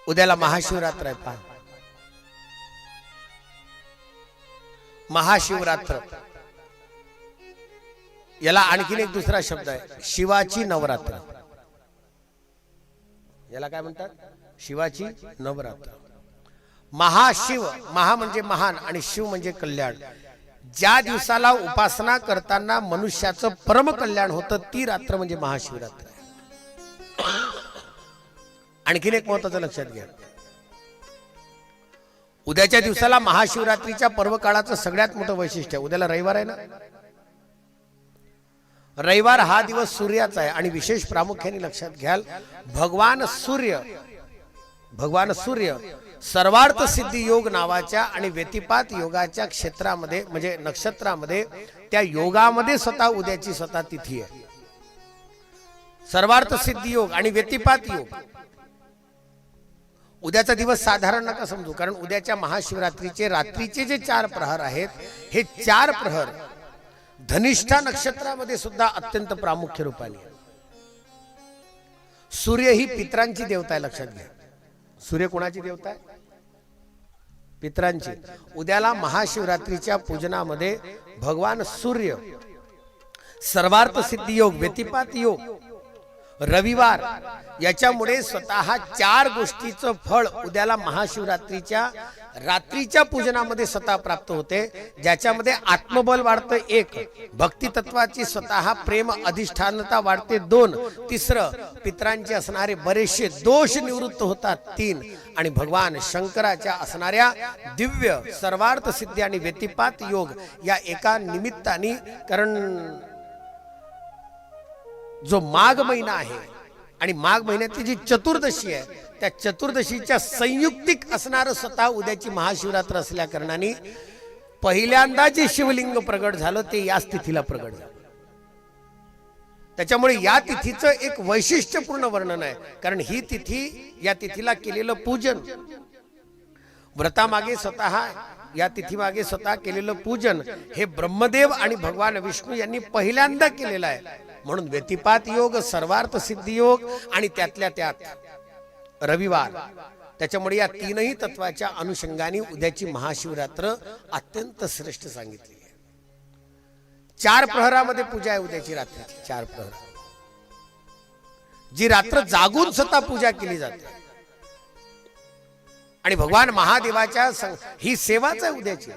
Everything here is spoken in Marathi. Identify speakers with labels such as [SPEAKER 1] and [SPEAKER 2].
[SPEAKER 1] उद्याला महाशिवरात्र आहे पहा. महाशिवरात्र याला आणखीन एक दुसरा शब्द आहे, शिवाची नवरात्र. याला काय म्हणतात? शिवाची नवरात्र. महाशिव, महा म्हणजे महान आणि शिव म्हणजे कल्याण. ज्या दिवसाला उपासना करताना मनुष्याचं परम कल्याण होतं ती रात्र म्हणजे महाशिवरात्र. आणखीन एक महत्त्वाचं लक्षात घ्या, उद्याच्या दिवसाला महाशिवरात्रीच्या पर्व काळाचं सगळ्यात मोठं वैशिष्ट्य आहे. उद्याला रविवार आहे ना. रविवार हा दिवस सूर्याचा आहे आणि विशेष प्रामुख्याने लक्षात घ्याल, भगवान सूर्य सर्वार्थ सिद्धी योग नावाच्या आणि व्यतिपात योगाच्या क्षेत्रामध्ये म्हणजे नक्षत्रामध्ये त्या योगामध्ये स्वतः उद्याची स्वतः तिथी आहे. सर्वार्थ सिद्धी योग आणि व्यतिपात योग. उद्याचा दिवस साधारण नका समजू, कारण उद्याच्या महाशिवरात्रीचे रात्रीचे जे 4 प्रहर आहेत हे 4 प्रहर धनिष्ठा नक्षत्रामध्ये सुद्धा अत्यंत प्रामुख्य रूपाने. सूर्य ही पितरांची देवता आहे, लक्षात घ्या. सूर्य कोणाची देवता आहे? पितरांची. उद्याला महाशिवरात्रीच्या पूजनामध्ये भगवान सूर्य, सर्वार्थ सिद्धी योग, व्यतिपात योग, रविवार याच्यामुळे स्वतः 4 गोष्टीचं फळ उद्याला महाशिवरात्रीच्या रात्रीच्या पूजनामध्ये स्वतः प्राप्त होते. ज्याच्यामध्ये आत्मबल वाढतं 1, भक्ती तत्वाची स्वतः प्रेम अधिष्ठानता वाढते 2, तिसरं पितरांचे असणारे बरेचसे दोष निवृत्त होतात 3, आणि भगवान शंकराच्या असणाऱ्या दिव्य सर्वार्थ सिद्धी आणि व्यतिपात योग या एका निमित्ताने, कारण जो माघ महिना आहे आणि माघ महिन्यातली जी चतुर्दशी आहे त्या चतुर्दशीच्या संयुक्तिक असणारं स्वतः उद्याची महाशिवरात्र असल्या कारणाने पहिल्यांदा जे शिवलिंग प्रगट झालं ते याच तिथीला प्रगट झालं. त्याच्यामुळे या तिथीचं एक वैशिष्ट्यपूर्ण वर्णन आहे, कारण ही तिथी, या तिथीला केलेलं पूजन, व्रतामागे स्वतः या तिथीमागे स्वतः केलेलं पूजन हे ब्रह्मदेव आणि भगवान विष्णू यांनी पहिल्यांदा केलेलं आहे. म्हणून व्यतिपात योग, सर्वार्थ सिद्धी योग आणि त्यातल्या त्यात रविवार, त्याच्यामुळे या 3ही तत्वाच्या अनुषंगाने उद्याची महाशिवरात्र अत्यंत श्रेष्ठ सांगितली आहे. 4 प्रहरामध्ये पूजा आहे उद्याची रात्रीची. 4 प्रहर, जी रात्र जागून स्वतः पूजा केली जाते आणि भगवान महादेवाच्या ही सेवाच आहे उद्याची.